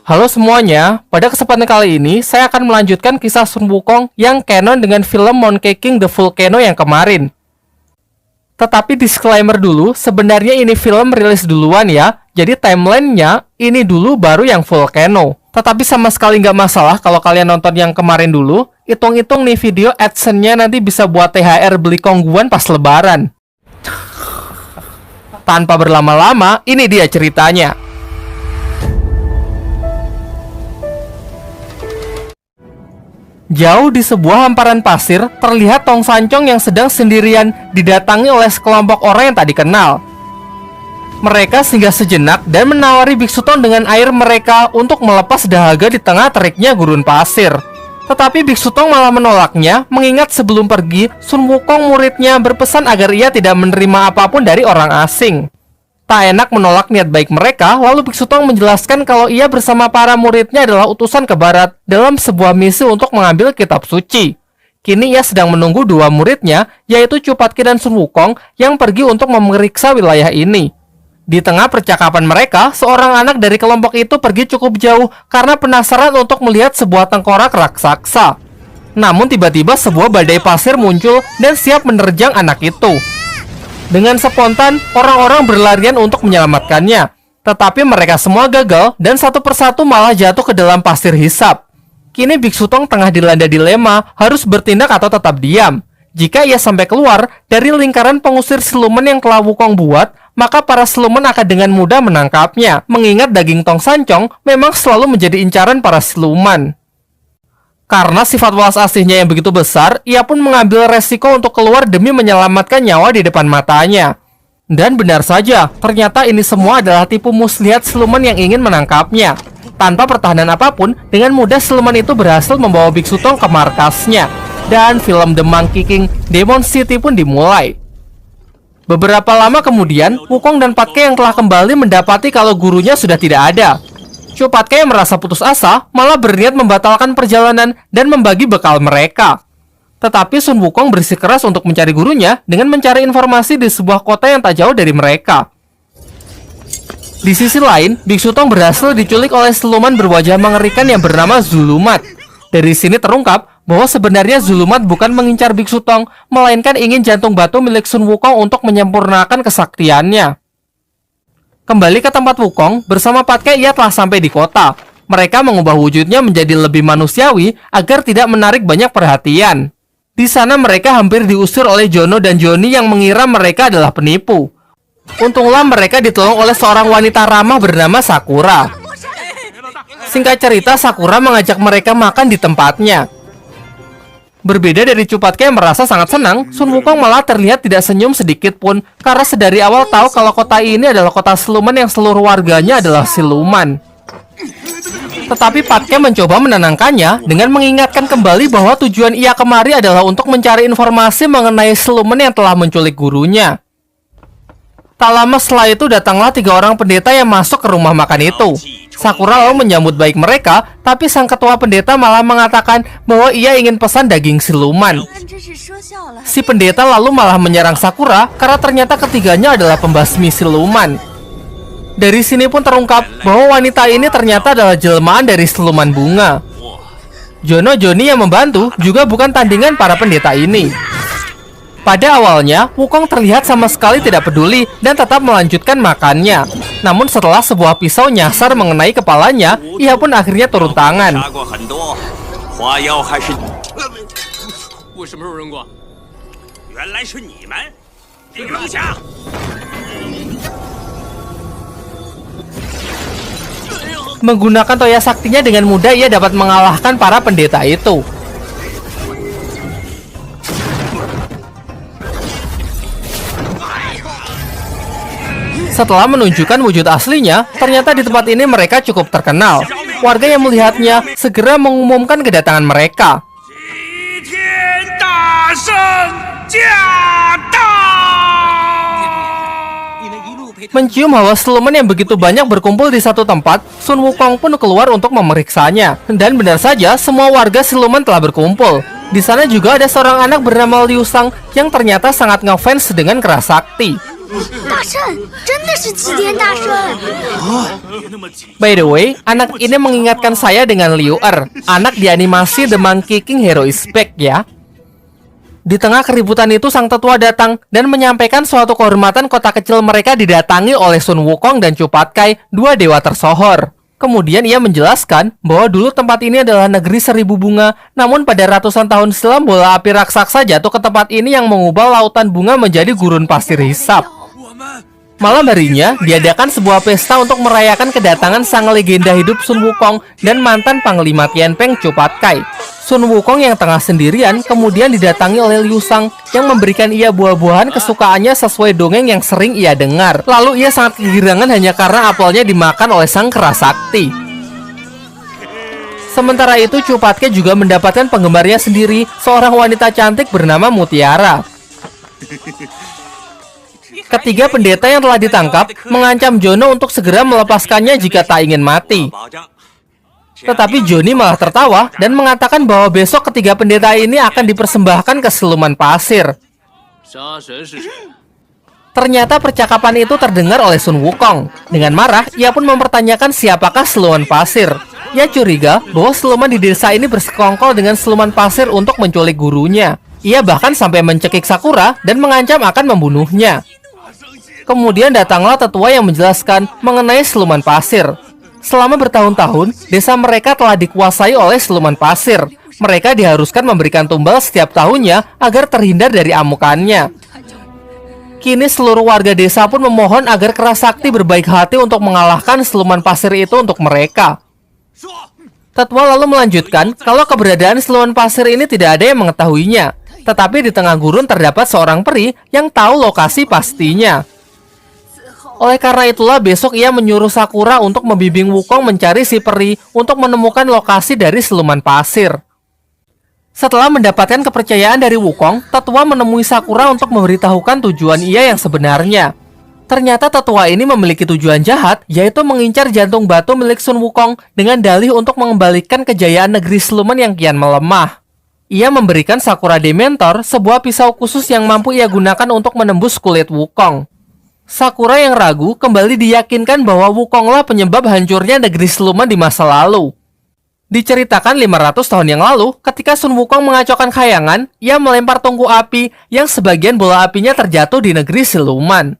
Halo semuanya, pada kesempatan kali ini saya akan melanjutkan kisah Sun Wukong yang canon dengan film Monkey King The Volcano yang kemarin. Tetapi disclaimer dulu, sebenarnya ini film rilis duluan ya, jadi timelinenya ini dulu baru yang Volcano. Tetapi sama sekali nggak masalah kalau kalian nonton yang kemarin dulu, hitung-hitung nih video AdSense-nya nanti bisa buat THR beli kongguan pas lebaran. Tanpa berlama-lama, ini dia ceritanya. Jauh di sebuah hamparan pasir, terlihat Tong Sancong yang sedang sendirian didatangi oleh sekelompok orang yang tak dikenal. Mereka singgah sejenak dan menawari Biksu Tong dengan air mereka untuk melepas dahaga di tengah teriknya gurun pasir. Tetapi Biksu Tong malah menolaknya, mengingat sebelum pergi, Sun Wukong muridnya berpesan agar ia tidak menerima apapun dari orang asing. Tak enak menolak niat baik mereka, lalu Biksu Tong menjelaskan kalau ia bersama para muridnya adalah utusan ke barat dalam sebuah misi untuk mengambil kitab suci. Kini ia sedang menunggu dua muridnya, yaitu Cupatke dan Sun Wukong, yang pergi untuk memeriksa wilayah ini. Di tengah percakapan mereka, seorang anak dari kelompok itu pergi cukup jauh karena penasaran untuk melihat sebuah tengkorak raksasa. Namun tiba-tiba sebuah badai pasir muncul dan siap menerjang anak itu. Dengan spontan, orang-orang berlarian untuk menyelamatkannya. Tetapi mereka semua gagal dan satu persatu malah jatuh ke dalam pasir hisap. Kini Biksu Tong tengah dilanda dilema harus bertindak atau tetap diam. Jika ia sampai keluar dari lingkaran pengusir siluman yang telah Wukong buat, maka para siluman akan dengan mudah menangkapnya. Mengingat daging Tong Sancong memang selalu menjadi incaran para siluman. Karena sifat welas asihnya yang begitu besar, ia pun mengambil resiko untuk keluar demi menyelamatkan nyawa di depan matanya. Dan benar saja, ternyata ini semua adalah tipu muslihat siluman yang ingin menangkapnya. Tanpa pertahanan apapun, dengan mudah siluman itu berhasil membawa Biksu Tong ke markasnya. Dan film The Monkey King Demon City pun dimulai. Beberapa lama kemudian, Wukong dan Patke yang telah kembali mendapati kalau gurunya sudah tidak ada. Cupatke yang merasa putus asa malah berniat membatalkan perjalanan dan membagi bekal mereka. Tetapi Sun Wukong bersikeras untuk mencari gurunya dengan mencari informasi di sebuah kota yang tak jauh dari mereka. Di sisi lain, Biksu Tong berhasil diculik oleh siluman berwajah mengerikan yang bernama Zulumat. Dari sini terungkap bahwa sebenarnya Zulumat bukan mengincar Biksu Tong, melainkan ingin jantung batu milik Sun Wukong untuk menyempurnakan kesaktiannya. Kembali ke tempat Wukong, bersama Patke ia telah sampai di kota. Mereka mengubah wujudnya menjadi lebih manusiawi agar tidak menarik banyak perhatian. Di sana mereka hampir diusir oleh Jono dan Johnny yang mengira mereka adalah penipu. Untunglah mereka ditolong oleh seorang wanita ramah bernama Sakura. Singkat cerita, Sakura mengajak mereka makan di tempatnya. Berbeda dari Cupatke yang merasa sangat senang, Sun Wukong malah terlihat tidak senyum sedikit pun karena sedari awal tahu kalau kota ini adalah kota siluman yang seluruh warganya adalah siluman. Tetapi Patke mencoba menenangkannya dengan mengingatkan kembali bahwa tujuan ia kemari adalah untuk mencari informasi mengenai siluman yang telah menculik gurunya. Tak lama setelah itu datanglah 3 orang pendeta yang masuk ke rumah makan itu. Sakura lalu menyambut baik mereka, tapi sang ketua pendeta malah mengatakan bahwa ia ingin pesan daging siluman. Si pendeta lalu malah menyerang Sakura karena ternyata ketiganya adalah pembasmi siluman. Dari sini pun terungkap bahwa wanita ini ternyata adalah jelmaan dari siluman bunga. Johnny yang membantu juga bukan tandingan para pendeta ini. Pada awalnya, Wukong terlihat sama sekali tidak peduli dan tetap melanjutkan makannya. Namun setelah sebuah pisau nyasar mengenai kepalanya, ia pun akhirnya turun tangan. Menggunakan toya saktinya dengan mudah ia dapat mengalahkan para pendeta itu. Setelah menunjukkan wujud aslinya, ternyata di tempat ini mereka cukup terkenal. Warga yang melihatnya segera mengumumkan kedatangan mereka. Mencium hawa siluman yang begitu banyak berkumpul di satu tempat, Sun Wukong pun keluar untuk memeriksanya. Dan benar saja, semua warga siluman telah berkumpul. Di sana juga ada seorang anak bernama Liu Sang yang ternyata sangat ngefans dengan keras sakti. 大圣，真的是齐天大圣！ By the way, anak ini mengingatkan saya dengan Liu Er, anak di animasi The Monkey King Hero is Back ya. Di tengah keributan itu, sang tetua datang dan menyampaikan suatu kehormatan kota kecil mereka didatangi oleh Sun Wukong dan Chu Patkai, dua dewa tersohor. Kemudian ia menjelaskan bahwa dulu tempat ini adalah negeri seribu bunga, namun pada ratusan tahun silam bola api raksasa jatuh ke tempat ini yang mengubah lautan bunga menjadi gurun pasir hisap. Malam harinya, diadakan sebuah pesta untuk merayakan kedatangan sang legenda hidup Sun Wukong dan mantan Panglima Tianpeng Chu Patkai. Sun Wukong yang tengah sendirian kemudian didatangi oleh Liu Shang yang memberikan ia buah-buahan kesukaannya sesuai dongeng yang sering ia dengar. Lalu ia sangat kegirangan hanya karena apelnya dimakan oleh sang kera sakti. Sementara itu, Chu Patkai juga mendapatkan penggemarnya sendiri, seorang wanita cantik bernama Mutiara. Ketiga pendeta yang telah ditangkap mengancam Jono untuk segera melepaskannya jika tak ingin mati. Tetapi Johnny malah tertawa dan mengatakan bahwa besok ketiga pendeta ini akan dipersembahkan ke siluman pasir. Ternyata percakapan itu terdengar oleh Sun Wukong. Dengan marah, ia pun mempertanyakan siapakah siluman pasir. Ia curiga bahwa siluman di desa ini bersekongkol dengan siluman pasir untuk menculik gurunya. Ia bahkan sampai mencekik Sakura dan mengancam akan membunuhnya. Kemudian datanglah tetua yang menjelaskan mengenai siluman pasir. Selama bertahun-tahun, desa mereka telah dikuasai oleh siluman pasir. Mereka diharuskan memberikan tumbal setiap tahunnya agar terhindar dari amukannya. Kini seluruh warga desa pun memohon agar kera sakti berbaik hati untuk mengalahkan siluman pasir itu untuk mereka. Tetua lalu melanjutkan kalau keberadaan siluman pasir ini tidak ada yang mengetahuinya. Tetapi di tengah gurun terdapat seorang peri yang tahu lokasi pastinya. Oleh karena itulah besok ia menyuruh Sakura untuk membimbing Wukong mencari si peri untuk menemukan lokasi dari siluman pasir. Setelah mendapatkan kepercayaan dari Wukong, tetua menemui Sakura untuk memberitahukan tujuan ia yang sebenarnya. Ternyata tetua ini memiliki tujuan jahat, yaitu mengincar jantung batu milik Sun Wukong dengan dalih untuk mengembalikan kejayaan negeri siluman yang kian melemah. Ia memberikan Sakura Dementor sebuah pisau khusus yang mampu ia gunakan untuk menembus kulit Wukong. Sakura yang ragu kembali diyakinkan bahwa Wukonglah penyebab hancurnya negeri siluman di masa lalu. Diceritakan 500 tahun yang lalu, ketika Sun Wukong mengacaukan khayangan, ia melempar tungku api yang sebagian bola apinya terjatuh di negeri siluman.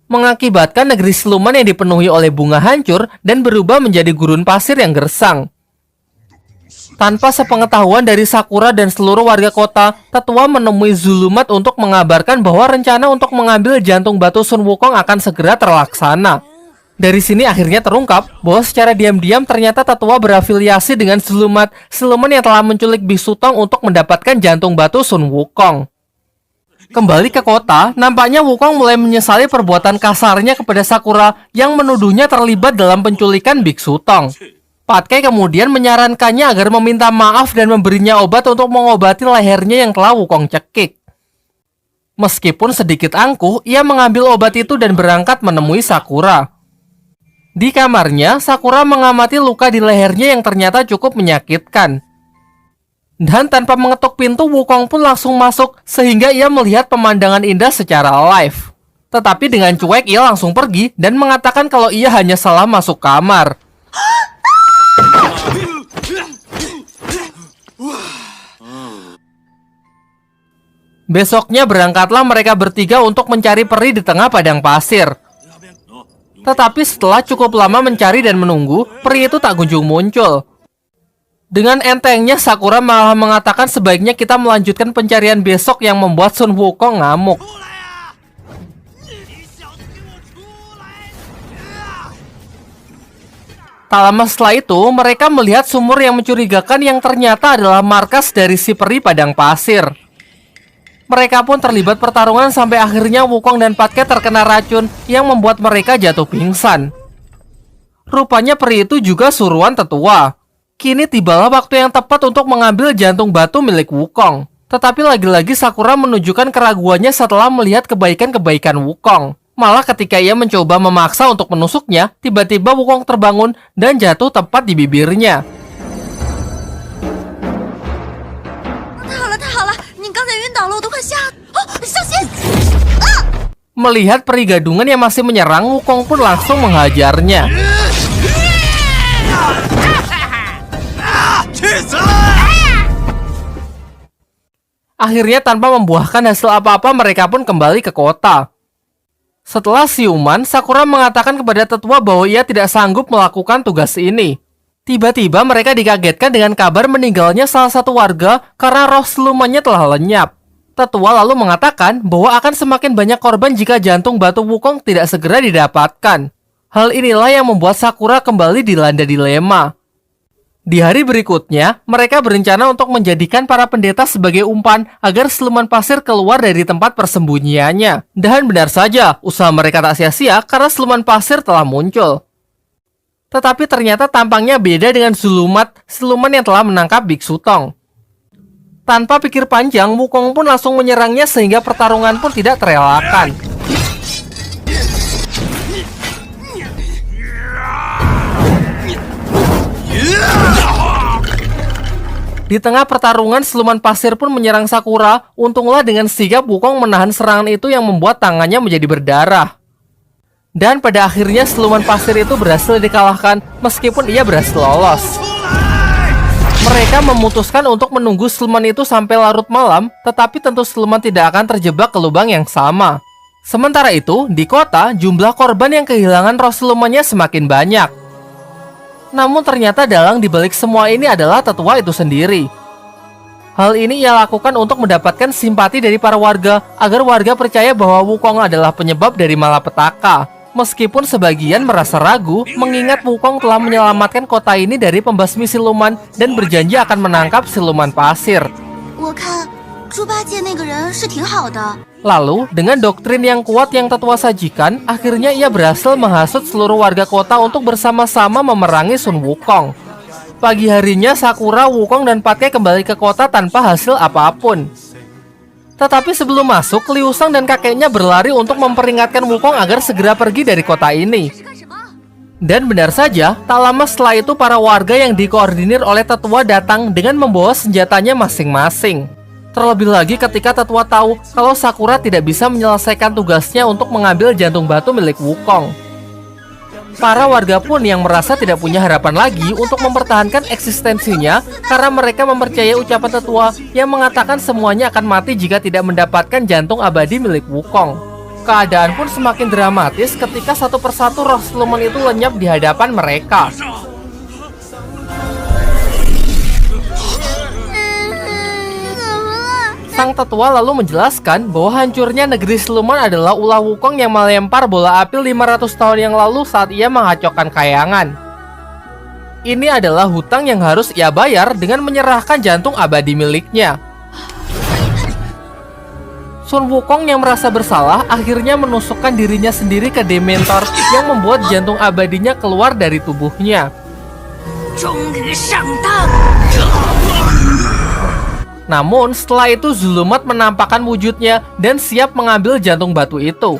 Mengakibatkan negeri siluman yang dipenuhi oleh bunga hancur dan berubah menjadi gurun pasir yang gersang. Tanpa sepengetahuan dari Sakura dan seluruh warga kota, tetua menemui Zulumat untuk mengabarkan bahwa rencana untuk mengambil jantung batu Sun Wukong akan segera terlaksana. Dari sini akhirnya terungkap bahwa secara diam-diam ternyata tetua berafiliasi dengan Zulumat, siluman yang telah menculik Bisu Tong untuk mendapatkan jantung batu Sun Wukong. Kembali ke kota, nampaknya Wukong mulai menyesali perbuatan kasarnya kepada Sakura yang menuduhnya terlibat dalam penculikan Biksu Tong. Patkai kemudian menyarankannya agar meminta maaf dan memberinya obat untuk mengobati lehernya yang telah Wukong cekik. Meskipun sedikit angkuh, ia mengambil obat itu dan berangkat menemui Sakura. Di kamarnya, Sakura mengamati luka di lehernya yang ternyata cukup menyakitkan. Dan tanpa mengetuk pintu, Wukong pun langsung masuk sehingga ia melihat pemandangan indah secara live. Tetapi dengan cuek ia langsung pergi dan mengatakan kalau ia hanya salah masuk kamar. Besoknya berangkatlah mereka bertiga untuk mencari peri di tengah padang pasir. Tetapi setelah cukup lama mencari dan menunggu, peri itu tak kunjung muncul. Dengan entengnya Sakura malah mengatakan sebaiknya kita melanjutkan pencarian besok yang membuat Sun Wukong ngamuk. Tak lama setelah itu, mereka melihat sumur yang mencurigakan yang ternyata adalah markas dari si peri padang pasir. Mereka pun terlibat pertarungan sampai akhirnya Wukong dan Patkai terkena racun yang membuat mereka jatuh pingsan. Rupanya peri itu juga suruhan tetua. Kini tibalah waktu yang tepat untuk mengambil jantung batu milik Wukong. Tetapi lagi-lagi Sakura menunjukkan keraguannya setelah melihat kebaikan-kebaikan Wukong. Malah ketika ia mencoba memaksa untuk menusuknya, tiba-tiba Wukong terbangun dan jatuh tepat di bibirnya. Melihat peri gadungan yang masih menyerang, Wukong pun langsung menghajarnya. Akhirnya tanpa membuahkan hasil apa-apa, mereka pun kembali ke kota. Setelah siuman, Sakura mengatakan kepada tetua bahwa ia tidak sanggup melakukan tugas ini. Tiba-tiba mereka dikagetkan dengan kabar meninggalnya salah satu warga karena roh silumannya telah lenyap. Tetua lalu mengatakan bahwa akan semakin banyak korban jika jantung batu Wukong tidak segera didapatkan. Hal inilah yang membuat Sakura kembali dilanda dilema. Di hari berikutnya, mereka berencana untuk menjadikan para pendeta sebagai umpan agar siluman pasir keluar dari tempat persembunyiannya. Dan benar saja, usaha mereka tak sia-sia karena siluman pasir telah muncul. Tetapi ternyata tampangnya beda dengan siluman yang telah menangkap Biksu Tong. Tanpa pikir panjang, Wukong pun langsung menyerangnya sehingga pertarungan pun tidak terelakkan. Di tengah pertarungan, siluman pasir pun menyerang Sakura. Untunglah dengan sigap Wukong menahan serangan itu yang membuat tangannya menjadi berdarah. Dan pada akhirnya siluman pasir itu berhasil dikalahkan meskipun ia berhasil lolos. Mereka memutuskan untuk menunggu siluman itu sampai larut malam, tetapi tentu siluman tidak akan terjebak ke lubang yang sama. Sementara itu, di kota, jumlah korban yang kehilangan roh silumannya semakin banyak. Namun ternyata dalang dibalik semua ini adalah tetua itu sendiri. Hal ini ia lakukan untuk mendapatkan simpati dari para warga agar warga percaya bahwa Wukong adalah penyebab dari malapetaka. Meskipun sebagian merasa ragu mengingat Wukong telah menyelamatkan kota ini dari pembasmi siluman dan berjanji akan menangkap siluman pasir. Lalu, dengan doktrin yang kuat yang tetua sajikan, akhirnya ia berhasil menghasut seluruh warga kota untuk bersama-sama memerangi Sun Wukong. Pagi harinya, Sakura, Wukong, dan Patke kembali ke kota tanpa hasil apapun. Tetapi sebelum masuk, Liu Shang dan kakeknya berlari untuk memperingatkan Wukong agar segera pergi dari kota ini. Dan benar saja, tak lama setelah itu para warga yang dikoordinir oleh tetua datang dengan membawa senjatanya masing-masing. Terlebih lagi ketika tetua tahu kalau Sakura tidak bisa menyelesaikan tugasnya untuk mengambil jantung batu milik Wukong. Para warga pun yang merasa tidak punya harapan lagi untuk mempertahankan eksistensinya karena mereka mempercayai ucapan tetua yang mengatakan semuanya akan mati jika tidak mendapatkan jantung abadi milik Wukong. Keadaan pun semakin dramatis ketika satu persatu roh siluman itu lenyap di hadapan mereka. Sang tetua lalu menjelaskan bahwa hancurnya negeri siluman adalah ulah Wukong yang melempar bola api 500 tahun yang lalu saat ia mengacaukan kayangan. Ini adalah hutang yang harus ia bayar dengan menyerahkan jantung abadi miliknya. Sun Wukong yang merasa bersalah akhirnya menusukkan dirinya sendiri ke Dementor yang membuat jantung abadinya keluar dari tubuhnya. Namun setelah itu Zulumat menampakkan wujudnya dan siap mengambil jantung batu itu.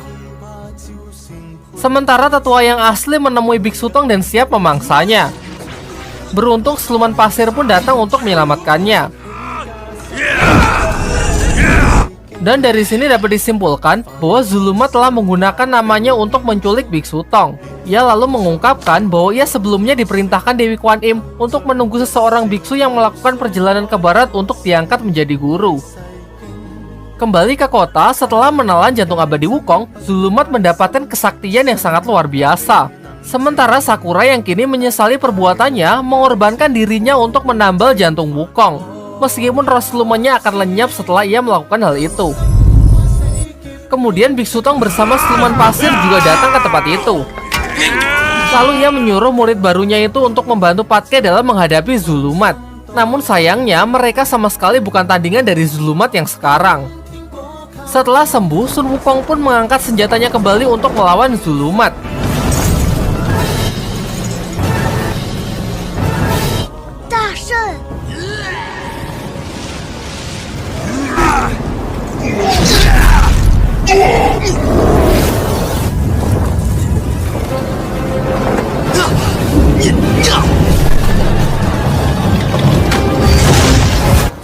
Sementara tetua yang asli menemui Biksu Tong dan siap memangsanya. Beruntung siluman pasir pun datang untuk menyelamatkannya. Dan dari sini dapat disimpulkan bahwa Zulumat telah menggunakan namanya untuk menculik Biksu Tong. Ia lalu mengungkapkan bahwa ia sebelumnya diperintahkan Dewi Kwan Im untuk menunggu seseorang biksu yang melakukan perjalanan ke barat untuk diangkat menjadi guru. Kembali ke kota, setelah menelan jantung abadi Wukong, Zulumat mendapatkan kesaktian yang sangat luar biasa. Sementara Sakura yang kini menyesali perbuatannya, mengorbankan dirinya untuk menambal jantung Wukong. Meskipun roh silumannya akan lenyap setelah ia melakukan hal itu. Kemudian Biksu Tong bersama siluman pasir juga datang ke tempat itu. Lalu ia menyuruh murid barunya itu untuk membantu Patke dalam menghadapi Zulumat. Namun sayangnya mereka sama sekali bukan tandingan dari Zulumat yang sekarang. Setelah sembuh, Sun Wukong pun mengangkat senjatanya kembali untuk melawan Zulumat.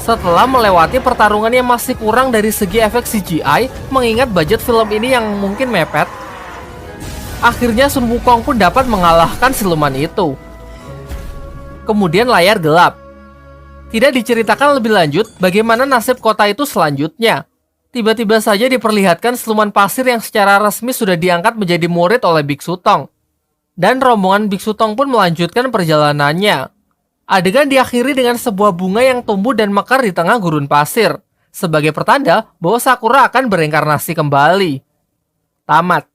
Setelah melewati pertarungan yang masih kurang dari segi efek CGI, mengingat budget film ini yang mungkin mepet, akhirnya Sun Wukong pun dapat mengalahkan siluman itu. Kemudian layar gelap. Tidak diceritakan lebih lanjut bagaimana nasib kota itu selanjutnya. Tiba-tiba saja diperlihatkan siluman pasir yang secara resmi sudah diangkat menjadi murid oleh Biksu Tong. Dan rombongan Biksu Tong pun melanjutkan perjalanannya. Adegan diakhiri dengan sebuah bunga yang tumbuh dan mekar di tengah gurun pasir, sebagai pertanda bahwa Sakura akan bereinkarnasi kembali. Tamat.